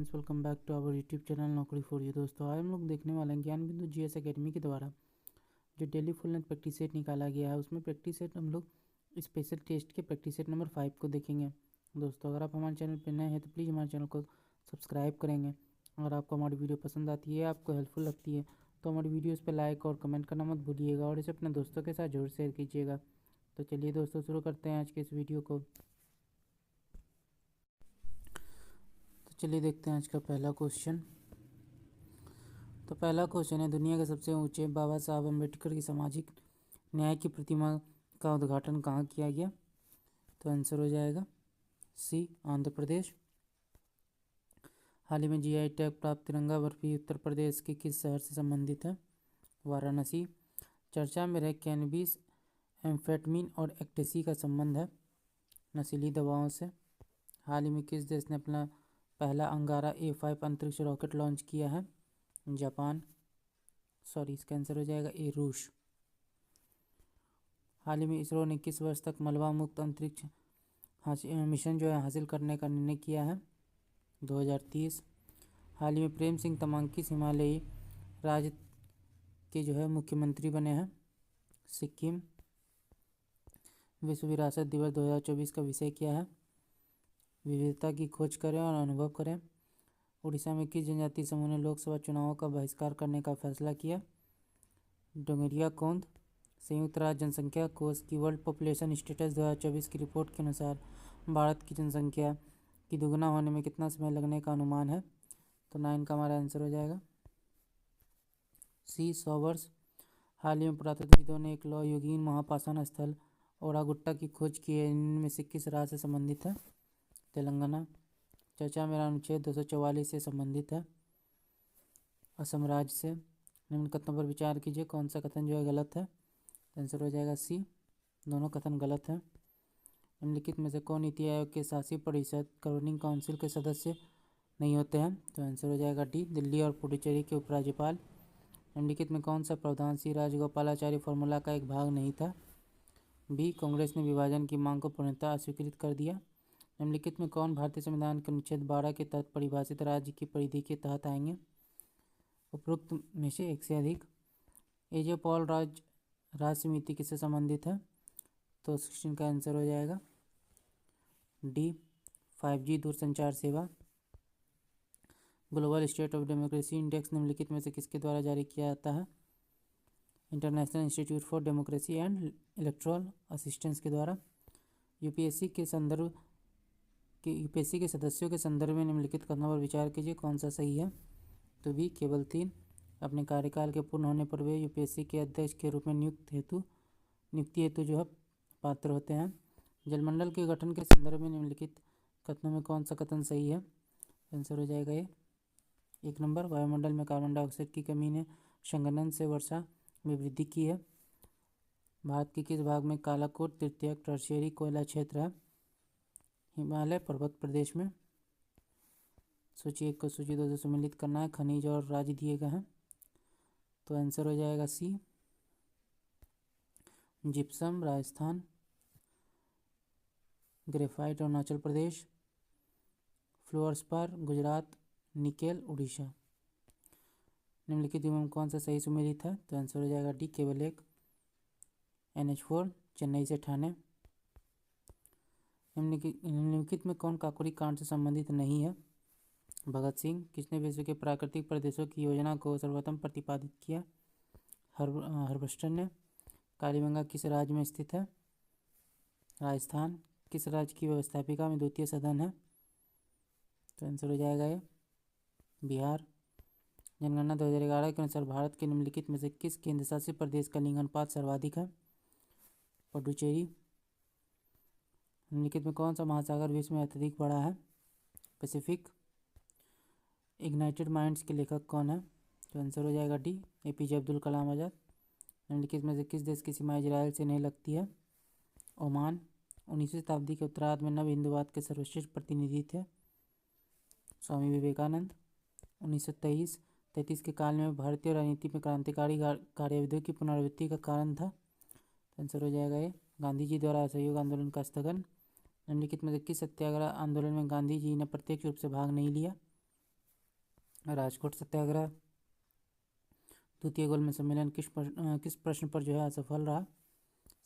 Friends, welcome back to our YouTube channel Naukri for you. दोस्तों, आज हम लोग देखने वाले हैं ज्ञान बिंदु जीएस एकेडमी के द्वारा जो daily full length practice set निकाला गया है। उसमें प्रैक्टिस सेट हम लोग स्पेशल टेस्ट के प्रैक्टिस सेट नंबर 5 को देखेंगे। दोस्तों, अगर आप हमारे चैनल पर नए हैं तो प्लीज़ हमारे चैनल को सब्सक्राइब करेंगे। अगर आपको हमारी वीडियो पसंद आती है, आपको हेल्पफुल लगती है तो हमारी वीडियोज़ पर लाइक और कमेंट करना मत भूलिएगा और इसे अपने दोस्तों के साथ जरूर शेयर कीजिएगा। तो चलिए दोस्तों, शुरू करते हैं आज के इस वीडियो को। चलिए देखते हैं आज का पहला क्वेश्चन। तो पहला क्वेश्चन है, दुनिया के सबसे ऊंचे बाबा साहब अम्बेडकर की सामाजिक न्याय की प्रतिमा का उद्घाटन कहाँ किया गया? तो आंसर हो जाएगा सी, आंध्र प्रदेश। हाल ही में जीआई टैग प्राप्त तिरंगा बर्फी उत्तर प्रदेश के किस शहर से संबंधित है? वाराणसी। चर्चा में रहे कैनबिस, एम्फेटामिन और एक्टेसी का संबंध है नशीली दवाओं से। हाल ही में किस देश ने अपना पहला अंगारा A5 अंतरिक्ष रॉकेट लॉन्च किया है? जापान। इसका आंसर हो जाएगा ए, रूस। हाल ही में इसरो ने किस वर्ष तक मलबा मुक्त अंतरिक्ष मिशन हासिल करने का निर्णय किया है? 2030। हाल ही में प्रेम सिंह तमांग किस हिमालयी राज्य के मुख्यमंत्री बने हैं? सिक्किम। विश्व विरासत दिवस 2024 का विषय क्या है? विविधता की खोज करें और अनुभव करें। उड़ीसा में किस जनजातीय समूह ने लोकसभा चुनावों का बहिष्कार करने का फैसला किया? डोंगरिया कोंद। संयुक्त राज्य जनसंख्या कोष की वर्ल्ड पॉपुलेशन स्टेटस 2024 की रिपोर्ट के अनुसार भारत की जनसंख्या की दुगुना होने में कितना समय लगने का अनुमान है? तो 9 का हमारा आंसर हो जाएगा सी, 100 वर्ष। हाल ही में पुरातत्वविदों ने एक लौह युगीन महापाषाण स्थल ओरागुट्टा की खोज की है। इनमें से किस राज्य से संबंधित है? तेलंगाना। चर्चा में अनुच्छेद 244 से संबंधित है असम राज्य से। निम्न कथनों पर विचार कीजिए, कौन सा कथन गलत है? आंसर हो जाएगा सी, दोनों कथन गलत हैं। निम्नलिखित में से कौन नीति आयोग के शासी परिषद गवर्निंग काउंसिल के सदस्य नहीं होते हैं? तो आंसर हो जाएगा डी, दिल्ली और पुडुचेरी के उपराज्यपाल। निम्नलिखित में कौन सा प्रावधान सी राजगोपालाचारी फॉर्मूला का एक भाग नहीं था? बी, कांग्रेस ने विभाजन की मांग को पूर्णतः अस्वीकृत कर दिया। निम्नलिखित में कौन भारतीय संविधान के अनुच्छेद 12 के तहत परिभाषित राज्य की परिधि के तहत आएंगे? उपरोक्त में से एक से अधिक। एजे पॉल राज्य समिति किससे संबंधित है? तो 16 का आंसर हो जाएगा डी, 5G दूरसंचार सेवा। Global state of democracy index निम्नलिखित में से किसके द्वारा जारी किया जाता है? International institute for democracy and electoral assistance के द्वारा। यूपीएससी के सदस्यों के संदर्भ में निम्नलिखित कथनों पर विचार कीजिए, कौन सा सही है? तो भी केवल 3 अपने कार्यकाल के पूर्ण होने पर वे यूपीएससी के अध्यक्ष के रूप में नियुक्ति हेतु पात्र होते हैं। जलमंडल के गठन के संदर्भ में निम्नलिखित कथनों में कौन सा कथन सही है? आंसर हो जाएगा ये 1 नंबर, वायुमंडल में कार्बन डाइऑक्साइड की कमी ने संघनन से वर्षा में वृद्धि की है। भारत के किस भाग में कालाकोट तृतीयक टर्शियरी कोयला क्षेत्र है? हिमालय पर्वत प्रदेश में। सूची 1 को सूची 2 से सम्मिलित करना है। खनिज और राज्य दिए गए हैं, तो आंसर हो जाएगा सी, gypsum Rajasthan, graphite Arunachal Pradesh, fluorspar Gujarat, nickel Orissa. निम्नलिखित में कौन सा सही सुमेलित है? तो आंसर हो जाएगा डी, केवल 1, NH4 चेन्नई से ठाणे। निम्नलिखित में कौन काकोरी कांड से संबंधित नहीं है? भगत सिंह। किसने विश्व के प्राकृतिक प्रदेशों की योजना को सर्वप्रथम प्रतिपादित किया? हर्बस्टर ने। कालीबंगा किस राज्य में स्थित है? राजस्थान। किस राज्य की व्यवस्थापिका में द्वितीय सदन है? तो आंसर हो जाएगा ये बिहार। जनगणना 2011 के अनुसार भारत के निम्नलिखित में से किस केंद्र शासित प्रदेश का लिंग अनुपात सर्वाधिक है? पुडुचेरी। निम्नलिखित में कौन सा महासागर विश्व में अत्यधिक बड़ा है? पैसिफिक। इग्नाइटेड माइंड्स के लेखक कौन है? तो आंसर हो जाएगा डी, APJ अब्दुल कलाम आज़ाद। निम्नलिखित में से किस देश की सीमा इजराइल से नहीं लगती है? ओमान। 19वीं शताब्दी के उत्तरार्ध में नव हिंदुवाद के सर्वश्रेष्ठ प्रतिनिधि थे स्वामी विवेकानंद। 1933 के काल में भारतीय राजनीति में क्रांतिकारी कार्यविधियों की पुनरावृत्ति का कारण था। आंसर हो जाएगा ये गांधी जी द्वारा असहयोग आंदोलन का स्थगन। निम्नलिखित में से किस सत्याग्रह आंदोलन में गांधी जी ने प्रत्यक्ष रूप से भाग नहीं लिया? राजकोट सत्याग्रह। द्वितीय गोलमेज सम्मेलन किस प्रश्न पर जो है असफल रहा?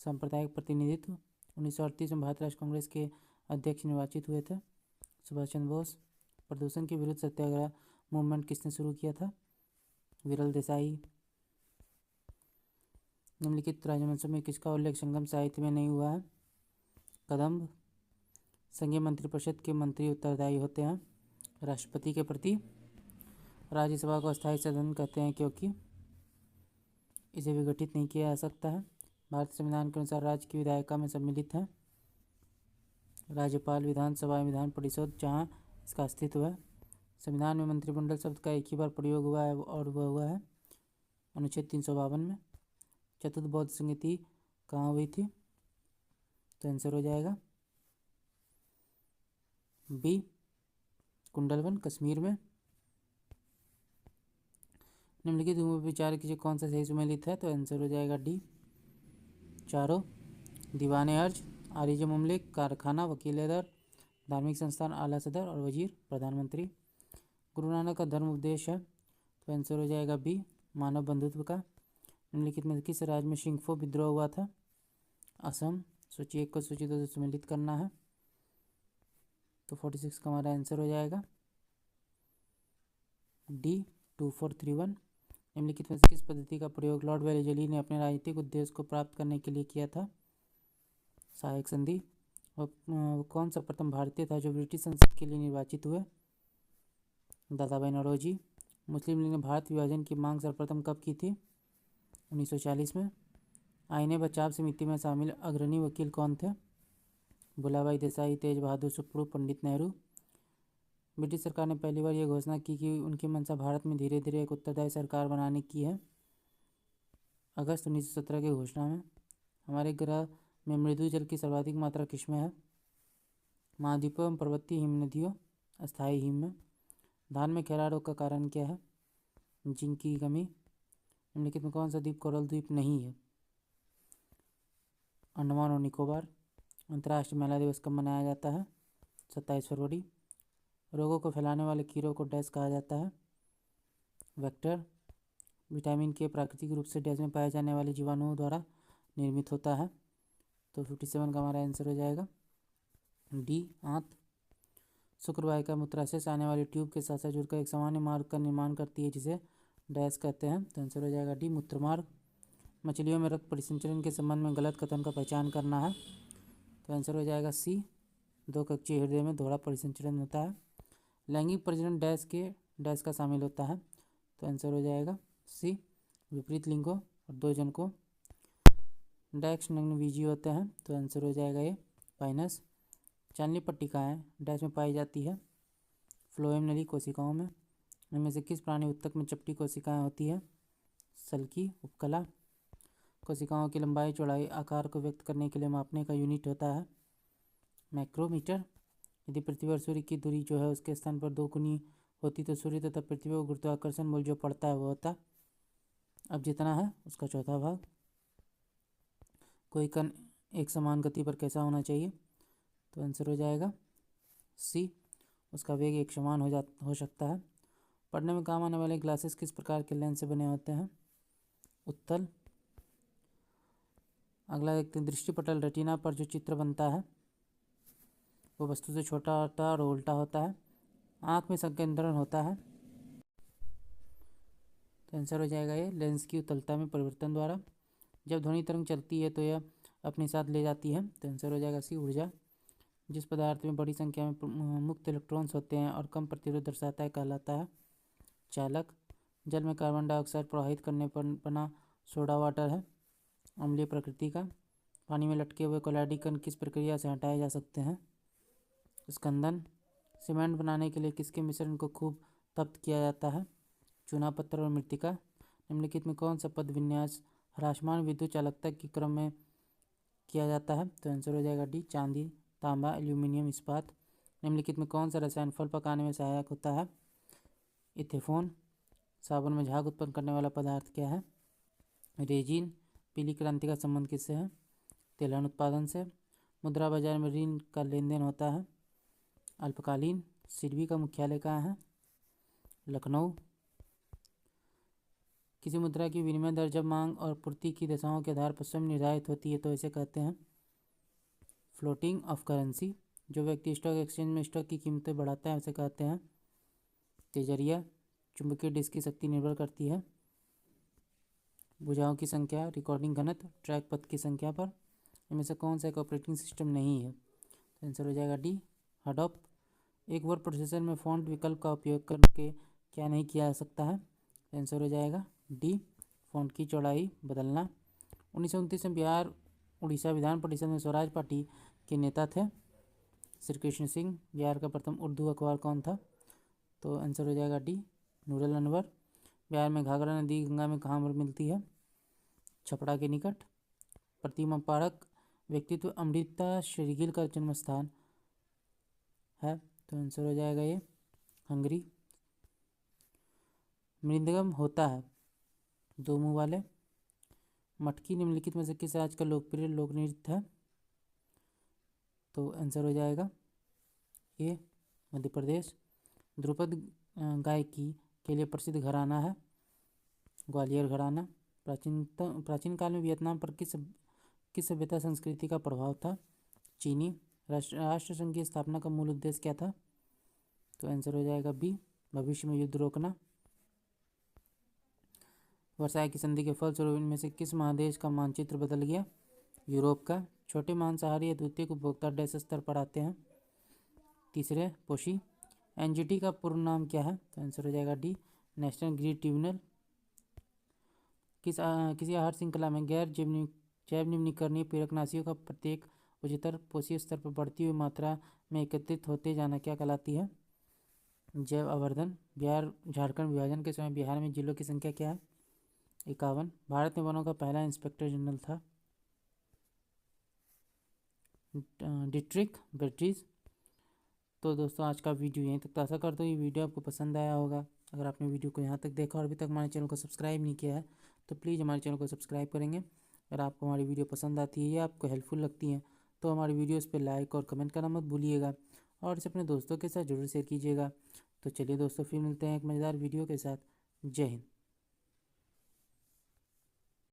सांप्रदायिक प्रतिनिधित्व। 1938 में भारत राष्ट्र कांग्रेस के अध्यक्ष निर्वाचित हुए थे सुभाष चंद्र बोस। प्रदूषण के विरुद्ध सत्याग्रह मूवमेंट किसने शुरू किया था? विरल देसाई। निम्नलिखित राजवंशों में किसका उल्लेख संगम साहित्य में नहीं हुआ है? कदम्ब। संघीय मंत्रिपरिषद के मंत्री उत्तरदायी होते हैं राष्ट्रपति के प्रति। राज्यसभा को अस्थायी सदन कहते हैं क्योंकि इसे विघटित नहीं किया जा सकता है। भारतीय संविधान के अनुसार राज्य की विधायिका में सम्मिलित है राज्यपाल, विधानसभा, विधान परिषद जहां इसका अस्तित्व है। संविधान में मंत्रिमंडल शब्द का एक ही बार प्रयोग हुआ है और वह हुआ है अनुच्छेद 352 में। चतुर्थ बौद्ध संगति कहाँ हुई थी? तो आंसर हो जाएगा बी, कुंडलवन, कश्मीर में। निम्नलिखित विचार कीजिए कौन सा सही सुमेलित है? तो आंसर हो जाएगा डी, चारों। दीवाने अर्ज, आरिज मुमलिक, कारखाना, वकील दर, धार्मिक संस्थान, आला सदर और वजीर प्रधानमंत्री। गुरु नानक का धर्म उपदेश है तो आंसर हो जाएगा बी, मानव बंधुत्व का। निम्नलिखित में किस राज्य में शिंगफो विद्रोह हुआ था? असम। सूची 1 को सूची 2 से सम्मिलित करना है तो 46 का हमारा आंसर हो जाएगा डी, 2431। निम्नलिखित में से किस पद्धति का प्रयोग लॉर्ड वेलेजली ने अपने राजनीतिक उद्देश्य को प्राप्त करने के लिए किया था? सहायक संधि। वो कौन सा प्रथम भारतीय था जो ब्रिटिश संसद के लिए निर्वाचित हुए? दादाभाई नौरोजी। मुस्लिम लीग ने भारत विभाजन की मांग सर्वप्रथम कब की थी? 1940 में। आईने बचाव समिति में शामिल अग्रणी वकील कौन थे? भुलाभाई देसाई, तेज बहादुर सुप्रू, पंडित नेहरू। ब्रिटिश सरकार ने पहली बार यह घोषणा की कि उनकी मंशा भारत में धीरे धीरे एक उत्तरदायी सरकार बनाने की है अगस्त 1917 की घोषणा में। हमारे ग्रह में मृदु जल की सर्वाधिक मात्रा किसमें है? महाद्वीपों एवं पर्वतीय हिम नदियों, अस्थायी हिम में। धान में खैरा रोग का कारण क्या है? जिंक की कमी। निम्नलिखित में कौन सा द्वीप कोरल द्वीप नहीं है? अंडमान और निकोबार। अंतर्राष्ट्रीय महिला दिवस कब मनाया जाता है? 27 फरवरी। रोगों को फैलाने वाले कीड़ों को डैश कहा जाता है? वेक्टर। विटामिन के प्राकृतिक रूप से डैश में पाए जाने वाले जीवाणुओं द्वारा निर्मित होता है तो 57 का हमारा आंसर हो जाएगा डी, आंत। शुक्रवाहिका मूत्राशय से आने वाली ट्यूब के साथ साथ जुड़कर एक सामान्य मार्ग का निर्माण करती है जिसे डैश कहते हैं तो आंसर हो जाएगा डी, मूत्रमार्ग। मछलियों में रक्त परिसंचरण के संबंध में गलत कथन का पहचान करना है तो आंसर हो जाएगा सी, 2 कक्षीय हृदय में दोहरा परिसंचरण होता है। लैंगिक प्रजनन डैश के डैश का शामिल होता है तो आंसर हो जाएगा सी, विपरीत लिंगों और 2 जनकों। डैक्स नग्नबीजी होते हैं तो आंसर हो जाएगा ये, पाइनस। चांदनी पट्टिकाएँ डैश में पाई जाती है? फ्लोएम नली कोशिकाओं में। इनमें से किस प्राणी उत्तक में चपटी कोशिकाएं होती है? सल्की, उपकला। कोशिकाओं की लंबाई चौड़ाई आकार को व्यक्त करने के लिए मापने का यूनिट होता है माइक्रोमीटर। यदि पृथ्वी और सूर्य की दूरी जो है उसके स्थान पर 2 गुनी होती तो सूर्य तथा पृथ्वी को गुरुत्वाकर्षण बल जो पड़ता है वो होता अब जितना है उसका चौथा भाग। कोई कण एक समान गति पर कैसा होना चाहिए? तो आंसर हो जाएगा सी, उसका वेग एक समान हो सकता है। पढ़ने में काम आने वाले ग्लासेस किस प्रकार के लेंस से बने होते हैं? उत्तल। अगला देखते हैं, दृष्टिपटल रेटिना पर जो चित्र बनता है वो वस्तु से छोटा होता है और उल्टा होता है। आँख में संकेंद्रण होता है तो आंसर हो जाएगा ये, लेंस की उत्तलता में परिवर्तन द्वारा। जब ध्वनि तरंग चलती है तो यह अपने साथ ले जाती है तो आंसर हो जाएगा सी, ऊर्जा। जिस पदार्थ में बड़ी संख्या में मुक्त इलेक्ट्रॉन्स होते हैं और कम प्रतिरोध दर्शाता है कहलाता है चालक। जल में कार्बन डाइऑक्साइड प्रवाहित करने पर बना सोडा वाटर है अम्लीय प्रकृति का। पानी में लटके हुए कोलाडी कण किस प्रक्रिया से हटाए जा सकते हैं? स्कंदन। सीमेंट बनाने के लिए किसके मिश्रण को खूब तप्त किया जाता है? चूना पत्थर और मृतिका। निम्नलिखित में कौन सा पद विन्यास ह्रासमान विद्युत चालकता के क्रम में किया जाता है? तो आंसर हो जाएगा डी, चांदी, तांबा, एल्यूमिनियम, इस्पात। निम्नलिखित में कौन सा रसायन फल पकाने में सहायक होता है? इथेफोन। साबुन में झाग उत्पन्न करने वाला पदार्थ क्या है? रेजिन। पीली क्रांति का संबंध किससे है? तिलहन उत्पादन से। मुद्रा बाजार में ऋण का लेन देन होता है अल्पकालीन। सिडबी का मुख्यालय कहाँ है? लखनऊ। किसी मुद्रा की विनिमय दर जब मांग और पूर्ति की दशाओं के आधार पर स्वयं निर्धारित होती है तो इसे कहते हैं फ्लोटिंग ऑफ करेंसी। जो व्यक्ति स्टॉक एक्सचेंज में स्टॉक की कीमतें बढ़ाता है उसे कहते हैं तेजरिया। चुंबकीय डिस्क की शक्ति निर्भर करती है भुजाओं की संख्या, रिकॉर्डिंग घनत्व, ट्रैक पथ की संख्या पर। इनमें से कौन सा एक ऑपरेटिंग सिस्टम नहीं है? तो आंसर हो जाएगा डी, हडॉप। एक वर्ड प्रोसेसर में फॉन्ट विकल्प का उपयोग करके क्या नहीं किया जा सकता है? तो आंसर हो जाएगा डी, फॉन्ट की चौड़ाई बदलना। 1929 में बिहार उड़ीसा विधान परिषद में स्वराज पार्टी के नेता थे श्री कृष्ण सिंह। बिहार का प्रथम उर्दू अखबार कौन था? तो आंसर हो जाएगा डी, नूरुल अनवर। बिहार में घाघरा नदी गंगा में कहाँ पर मिलती है? छपरा के निकट। प्रतिमा पारक व्यक्तित्व अमृता शेरगिल का जन्म स्थान है, तो आंसर हो जाएगा ये हंगरी। मृदंगम होता है दो मुंह वाले। मटकी निम्नलिखित में से किस राज्य का लोकप्रिय लोक नृत्य है? तो आंसर हो जाएगा ये मध्य प्रदेश। ध्रुपद गायकी के लिए प्रसिद्ध घराना है ग्वालियर घराना। प्राचीन काल में वियतनाम पर किस सभ्यता संस्कृति का प्रभाव था? चीनी। राष्ट्रसंघ की स्थापना का मूल उद्देश्य क्या था? तो आंसर हो जाएगा बी, भविष्य में युद्ध रोकना। वर्साई की संधि के फलस्वरूप इनमें से किस महादेश का मानचित्र बदल गया? यूरोप का। छोटे मांसाहारी या द्वितीयक उपभोक्ता डैश स्तर पर आते हैं? तीसरे पोषी। एनजीटी का पूर्ण नाम क्या है? तो आंसर हो जाएगा डी, नेशनल ग्रीड ट्रिब्यूनल। किसी आहार श्रृंखला में गैर जैव निम्नीकरणीय प्रेरकनाशियों का प्रत्येक उच्चतर पोषीय स्तर पर बढ़ती हुई मात्रा में एकत्रित होते जाना क्या कहलाती है? जैव आवर्धन। बिहार झारखंड विभाजन के समय बिहार में जिलों की संख्या क्या है? 51। भारत में वनों का पहला इंस्पेक्टर जनरल था डिट्रिक बेट्रीज। तो दोस्तों आज का वीडियो यहीं तक। आशा करता हूँ ये वीडियो आपको पसंद आया होगा। अगर आपने वीडियो को यहाँ तक देखा और अभी तक हमारे चैनल को सब्सक्राइब नहीं किया है तो प्लीज़ हमारे चैनल को सब्सक्राइब करेंगे। अगर आपको हमारी वीडियो पसंद आती है या आपको हेल्पफुल लगती है तो हमारी वीडियोस पे लाइक और कमेंट करना मत भूलिएगा और इसे अपने दोस्तों के साथ जरूर शेयर कीजिएगा। तो चलिए दोस्तों फिर मिलते हैं एक मज़ेदार वीडियो के साथ। जय हिंद।